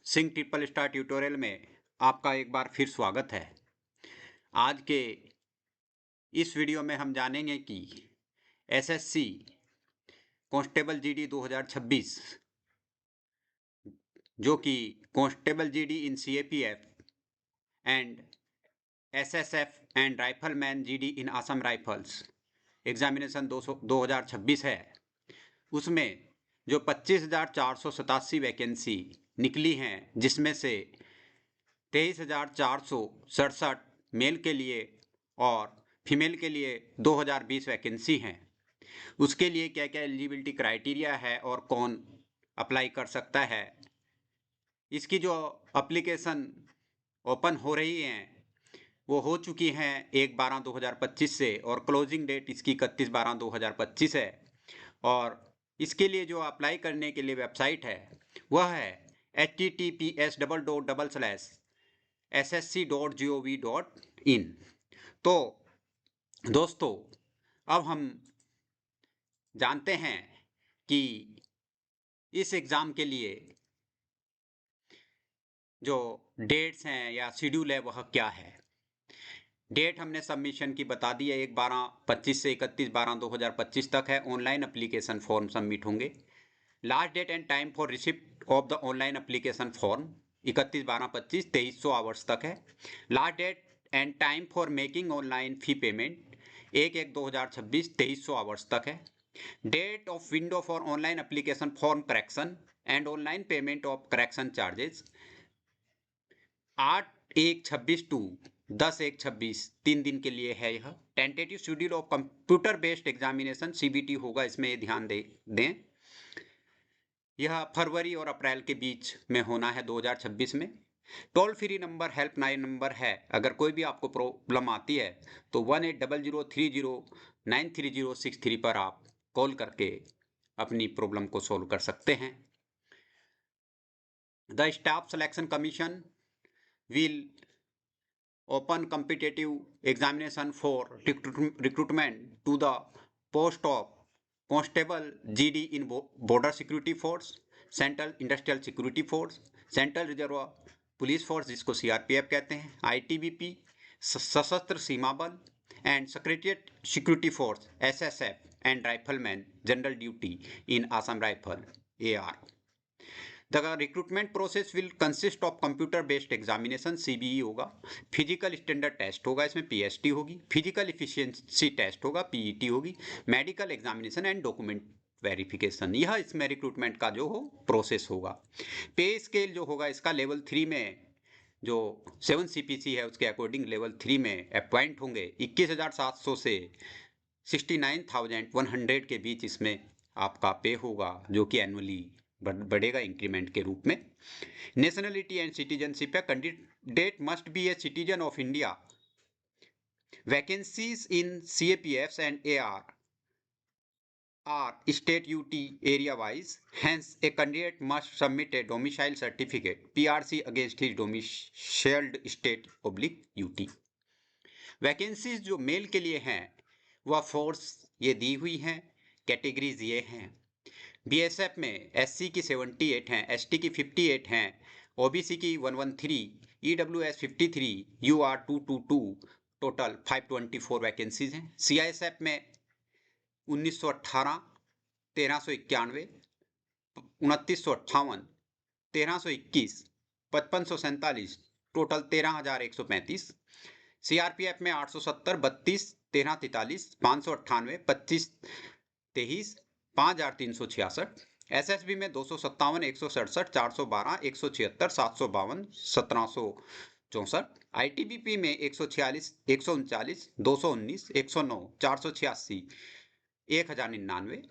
Singh triple star tutorial में आपका एक बार फिर स्वागत है। आज के इस वीडियो में हम जानेंगे कि एसएससी कांस्टेबल जीडी 2026 जो कि constable GD in CAPF and SSF and rifleman GD in Assam rifles examination 2026 है, उसमें जो 25,487 वैकेंसी निकली हैं, जिसमें से 23,467 मेल के लिए और फीमेल के लिए 2,020 वैकेंसी हैं। उसके लिए क्या क्या एलिजिबिलिटी क्राइटेरिया है और कौन अप्लाई कर सकता है, इसकी जो एप्लीकेशन ओपन हो रही हैं वो हो चुकी हैं 1/12/2025 से, और क्लोजिंग डेट इसकी 31/12/2025 है। और इसके लिए जो अप्लाई करने के लिए वेबसाइट है वह है https://ssc.gov.in। तो दोस्तों, अब हम जानते हैं कि इस एग्ज़ाम के लिए जो डेट्स हैं या शेड्यूल है वह क्या है। डेट हमने सबमिशन की बता दी है, 1/12/25 से 31/12/2025 तक है। ऑनलाइन एप्लीकेशन फॉर्म सबमिट होंगे। Last date and time for receipt of the online application form 31/12/25 2300 hours तक है। Last date and time for making online fee payment 1/1/2026 2300 hours तक है। Date of window for online application form correction and online payment of correction charges 8/1/26 to 10/1/26 3 दिन के लिए है। यह tentative schedule of computer based examination CBT होगा, इसमें ध्यान दें। यह फरवरी और अप्रैल के बीच में होना है 2026 में। Toll free number helpline number है, अगर कोई भी आपको प्रॉब्लम आती है तो 1800309363 पर आप कॉल करके अपनी प्रॉब्लम को सॉल्व कर सकते हैं। The staff selection commission will open competitive examination for recruitment to the post of constable GD in border security force, central industrial security force, central reserve police force जिसको CRPF कहते हैं, ITBP सशस्त्र सीमा बल and secretariat security force SSF and rifleman general duty in Assam rifle AR. The recruitment process will consist of computer based examination CBE होगा, physical standard test होगा, इसमें PST होगी, physical efficiency test होगा, PET होगी, medical examination and document verification. यह इसमें recruitment का जो हो प्रोसेस होगा। पे स्केल जो होगा इसका लेवल 3 में जो 7 CPC है उसके अकॉर्डिंग लेवल 3 में अपॉइंट होंगे 21,700 से 69,100 के बीच इसमें आपका पे होगा, जो कि एनुअली बढ़ेगा इंक्रीमेंट के रूप में। नेशनलिटी एंड सिटीजनशिप है, candidate must be a citizen of India. Vacancies in CAPF and AR are state UT area wise, hence a candidate must submit a domicile certificate PRC against his domiciled state / UT। Vacancies जो mail के लिए हैं वह force ये दी हुई हैं, categories ये हैं। बीएसएफ में एससी की 78 हैं, एसटी की 58 हैं, ओबीसी की 113, ईडब्ल्यूएस 53, यूआर 222, टोटल 524 वैकेंसीज हैं। सीआईएसएफ में 1918, 1391, 2958, 1321, 5547, टोटल 13,135। सीआरपीएफ में 870, 32, 1343, 598, 2523, 5,366। एसएसबी में 257, 167, 412, 176, 752, 1,764। आईटीबीपी में 146, 139, 219, 109, 486, 1,099।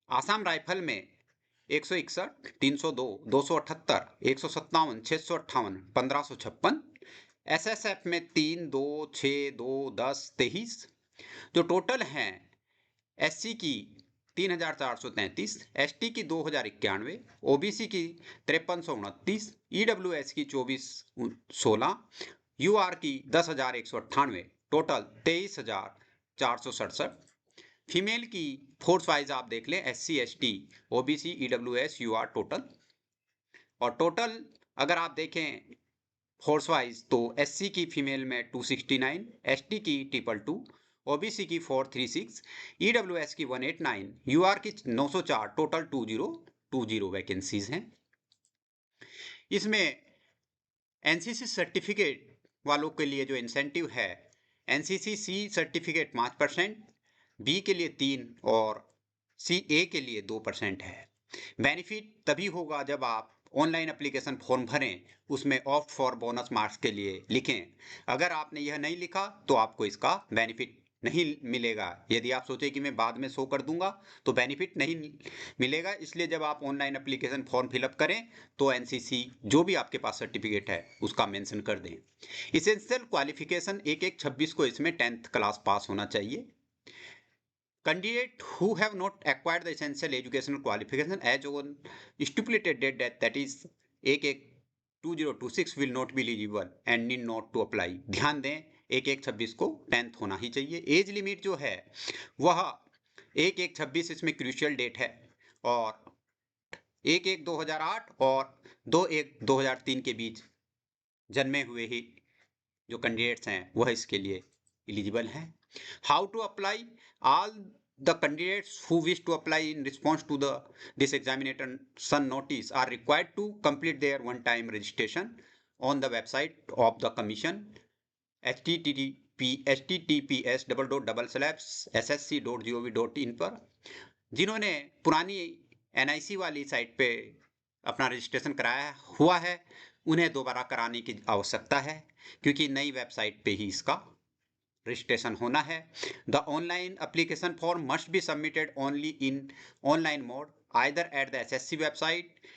आसाम राइफल में 161, 302, 278, 157, 658, 1,556। एसएसएफ में 3, 2, 6, 2, 10, 23। जो टोटल हैं एससी की 3,433, एसटी की 2,091, ओबीसी की 5,329, ईडब्ल्यूएस की 2,416, यूआर की 10,198, टोटल 23,467। फीमेल की फोर्स वाइज आप देख लें, SC ST OBC EWS UR total. और टोटल अगर आप देखें फोर्स वाइज तो SC की फीमेल में 269, ST की 222, OBC की 436, EWS की 189, UR की 904, टोटल 2020 वैकेंसीज हैं। इसमें NCC सर्टिफिकेट वालों के लिए जो इंसेंटिव है, NCC C सर्टिफिकेट 5%, B के लिए 3 और CA के लिए 2% है। बेनिफिट तभी होगा जब आप ऑनलाइन एप्लीकेशन फॉर्म भरें, उसमें ऑप्ट फॉर बोनस मार्क्स के लिए लिखें। अगर आपने यह नहीं लिखा तो आपको इसका बेनिफिट नहीं मिलेगा। यदि आप सोचे कि मैं बाद में शो कर दूंगा तो बेनिफिट नहीं मिलेगा। इसलिए जब आप ऑनलाइन एप्लीकेशन फॉर्म फिलअप करें तो NCC जो भी आपके पास सर्टिफिकेट है उसका मेंशन कर दें। इसेंशियल क्वालिफिकेशन 1/1/26 को इसमें 10th क्लास पास होना चाहिए। Candidate who have not acquired the essential educational qualification as on stipulated date, that is 1/1/2026 will not be eligible and need not to apply। ध्यान दें 1/1/26 को 10th होना ही चाहिए। एज लिमिट जो है वह 1/1/26 इसमें क्रूशियल डेट है और 1/1/2008 और 2/1/2003 के बीच जन्मे हुए ही जो कैंडिडेट्स हैं वह इसके लिए एलिजिबल हैं। How to apply? All the candidates who wish to apply in response to this examination notice are required to complete their one-time registration on the website of the commission, https://ssc.gov.in पर। जिन्होंने पुरानी NIC वाली site पे अपना registration कराया हुआ है उन्हें दोबारा कराने की आवश्यकता है, क्योंकि नई वेबसाइट पे ही इसका रजिस्ट्रेशन होना है। The online application form must be submitted only in online mode either at the SSC website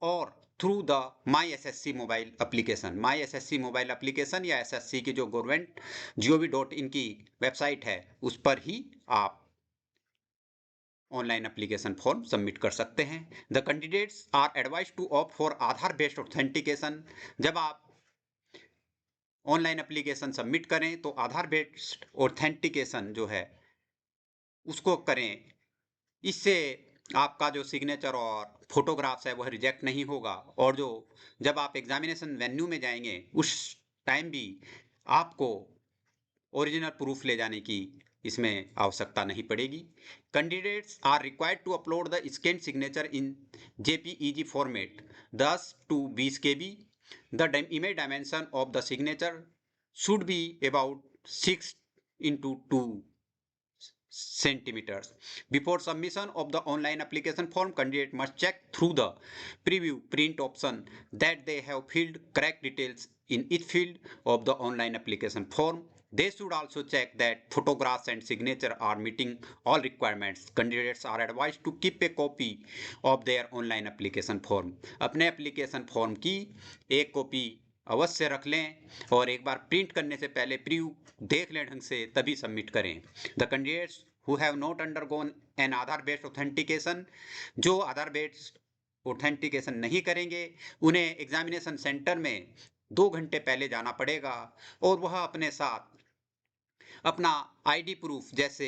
और through the my SSC mobile application. My SSC mobile application या SSC की जो गवर्नमेंट gov.in की website है उस पर ही आप ऑनलाइन एप्लीकेशन फॉर्म सबमिट कर सकते हैं। The candidates are advised to opt for Aadhaar based authentication. जब आप ऑनलाइन एप्लीकेशन सबमिट करें तो आधार बेस्ड ऑथेंटिकेशन जो है उसको करें। इससे आपका जो सिग्नेचर और फोटोग्राफ्स है वह रिजेक्ट नहीं होगा और जो जब आप एग्जामिनेशन वेन्यू में जाएंगे उस टाइम भी आपको ओरिजिनल प्रूफ ले जाने की इसमें आवश्यकता नहीं पड़ेगी। Candidates are required to upload the scan signature in JPEG format 10 to 20 KB। The image dimension of the signature should be about 6x2 centimeters. Before submission of the online application form, candidate must check through the preview print option that they have filled correct details in each field of the online application form. They should also check that photographs and signature are meeting all requirements. Candidates are advised to keep a copy of their online application form. अपने application form की एक copy अवश्य रख लें और एक बार print करने से पहले प्रीव्यू देख लें ढंग से तभी सबमिट करें। The candidates who have not undergone an Aadhaar based authentication, जो आधार बेस्ड ऑथेंटिकेशन नहीं करेंगे उन्हें एग्जामिनेशन सेंटर में 2 घंटे पहले जाना पड़ेगा और वह अपने साथ अपना ID प्रूफ जैसे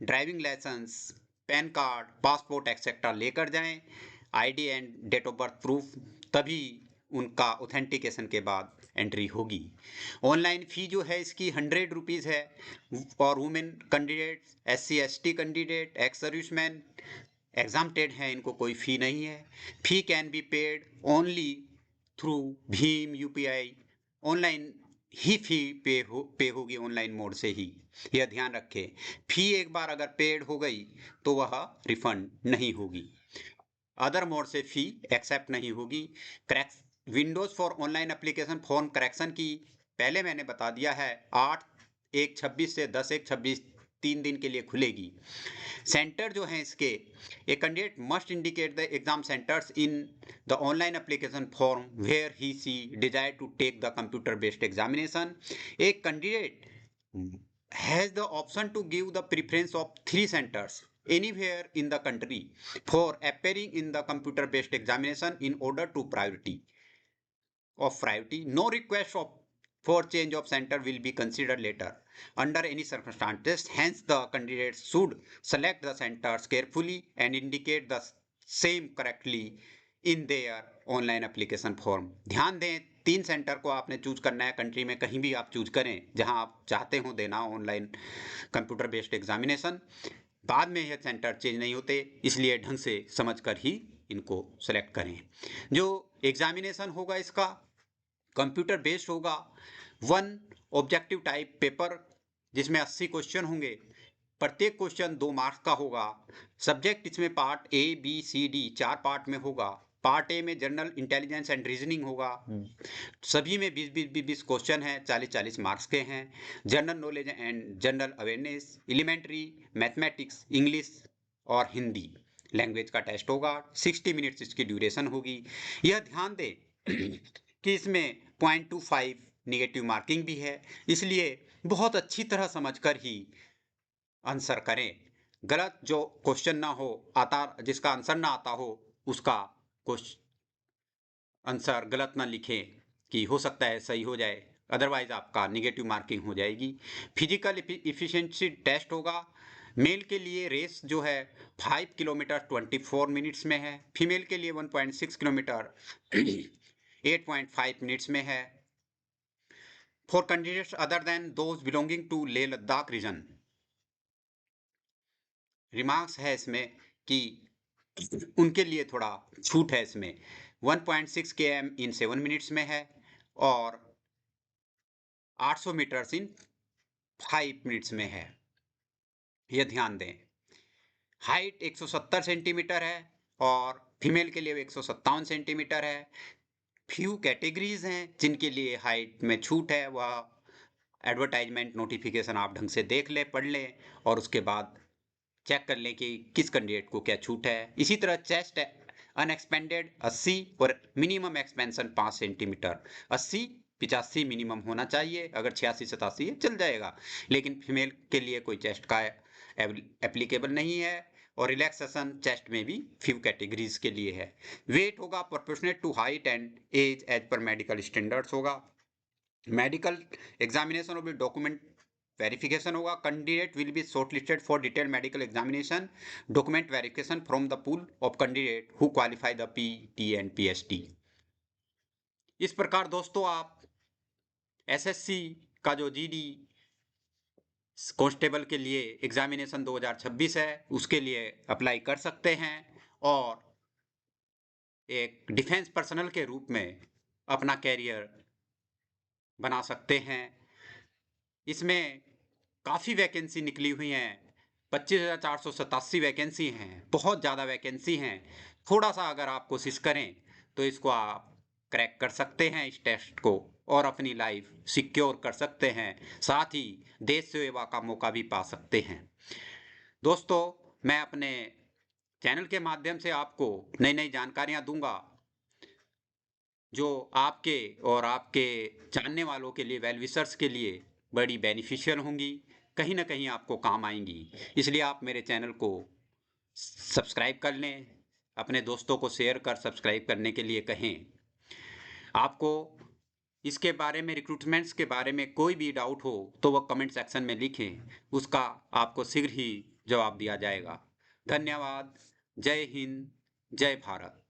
driving licence, PAN card, passport etcetera लेकर जाएं। ID and date of birth proof, तभी उनका ऑथेंटिकेशन के बाद एंट्री होगी। ऑनलाइन फ़ी जो है इसकी 100 रुपीज़ है और women candidate, SC ST candidate, ex serviceman exempted हैं, इनको कोई फ़ी नहीं है। Fee can be paid only through भीम UPI। ऑनलाइन ही फ़ी पे होगी ऑनलाइन मोड से ही, यह ध्यान रखें। फ़ी एक बार अगर पेड हो गई तो वह रिफंड नहीं होगी। अदर मोड से फ़ी एक्सेप्ट नहीं होगी। Windows for online application form correction की पहले मैंने बता दिया है 8/1/26 से 10/1/26 3 दिन के लिए खुलेगी। सेंटर जो है इसके, a candidate must indicate the exam centres in the online application form where he she desire to take the computer based examination. एक candidate has the option to give the preference of 3 centers anywhere in the country for appearing in the computer based examination in order to priority. No request for change of center will be considered later under any circumstances. Hence, the candidates should select the centers carefully and indicate the same correctly in their online application form. ध्यान दें 3 centre को आपने choose करना है, country में कहीं भी आप चूज करें जहां आप चाहते हो देना ऑनलाइन कंप्यूटर बेस्ड एग्जामिनेशन। बाद में यह सेंटर चेंज नहीं होते, इसलिए ढंग से समझकर ही इनको सेलेक्ट करें। जो एग्जामिनेशन होगा इसका कंप्यूटर बेस्ड होगा। 1 ऑब्जेक्टिव टाइप पेपर जिसमें 80 क्वेश्चन होंगे, प्रत्येक क्वेश्चन 2 मार्क्स का होगा। सब्जेक्ट इसमें part A, B, C, D 4 part में होगा। पार्ट ए में जनरल इंटेलिजेंस एंड रीजनिंग होगा, सभी में 20-20 क्वेश्चन हैं, 40-40 मार्क्स के हैं। General knowledge and general awareness, elementary, mathematics, English और हिंदी लैंग्वेज का टेस्ट होगा। 60 मिनट्स इसकी ड्यूरेशन होगी। यह ध्यान दें कि इसमें 0.25 निगेटिव मार्किंग भी है, इसलिए बहुत अच्छी तरह समझकर ही आंसर करें। गलत जो क्वेश्चन ना हो, जिसका आंसर ना आता हो उसका आंसर गलत ना लिखें कि हो सकता है सही हो जाए, अदरवाइज आपका निगेटिव मार्किंग हो जाएगी। फिजिकल इफिशिएंसी टेस्ट होगा। मेल के लिए रेस जो है 5 किलोमीटर 24 मिनट्स में है, फीमेल के लिए 1.6 किलोमीटर 8.5 मिनट्स में है। For candidates other than those belonging to Leh Ladakh region, remarks है इसमें कि उनके लिए थोड़ा छूट है इसमें। 1.6 km इन 7 मिनट्स में है और 800 मीटर्स इन 5 मिनट्स में है, यह ध्यान दें। हाइट 170 सेंटीमीटर है और फीमेल के लिए 157 सेंटीमीटर है। फ्यू कैटेगरीज हैं जिनके लिए हाइट में छूट है, वह एडवर्टाइजमेंट नोटिफिकेशन आप ढंग से देख लें, पढ़ लें और उसके बाद चेक कर लें कि किस कैंडिडेट को क्या छूट है। इसी तरह चेस्ट अनएक्सपेंडेड 80 और मिनिमम एक्सपेंशन 5 सेंटीमीटर। 80-85 मिनिमम होना चाहिए, अगर 86-87 है चल जाएगा, लेकिन फीमेल के लिए कोई चेस्ट का एप्लीकेबल नहीं है। और रिलैक्सेशन चेस्ट में भी फ्यू कैटेगरीज के लिए है। वेट होगा proportionate to height and age as per medical standards होगा। मेडिकल एग्जामिनेशन और डॉक्यूमेंट verification होगा। Candidate will be shortlisted for detail medical examination, document verification from the pool of candidate who qualify the PET and PST। इस प्रकार दोस्तों आप SSC का जो GD constable के लिए एग्जामिनेशन 2026 है उसके लिए अप्लाई कर सकते हैं और एक डिफेंस पर्सनल के रूप में अपना कैरियर बना सकते हैं। इसमें काफ़ी वैकेंसी निकली हुई हैं, 25,487 वैकेंसी हैं, बहुत ज़्यादा वैकेंसी हैं। थोड़ा सा अगर आप कोशिश करें तो इसको आप क्रैक कर सकते हैं इस टेस्ट को और अपनी लाइफ सिक्योर कर सकते हैं, साथ ही देश सेवा का मौका भी पा सकते हैं। दोस्तों मैं अपने चैनल के माध्यम से आपको नई नई जानकारियाँ दूंगा जो आपके और आपके जानने वालों के लिए, वेल विशर्स के लिए बड़ी बेनिफिशियल होंगी, कहीं ना कहीं आपको काम आएंगी। इसलिए आप मेरे चैनल को सब्सक्राइब कर लें, अपने दोस्तों को शेयर कर सब्सक्राइब करने के लिए कहें। आपको इसके बारे में, रिक्रूटमेंट्स के बारे में कोई भी डाउट हो तो वह कमेंट सेक्शन में लिखें, उसका आपको शीघ्र ही जवाब दिया जाएगा। धन्यवाद। जय हिंद, जय भारत।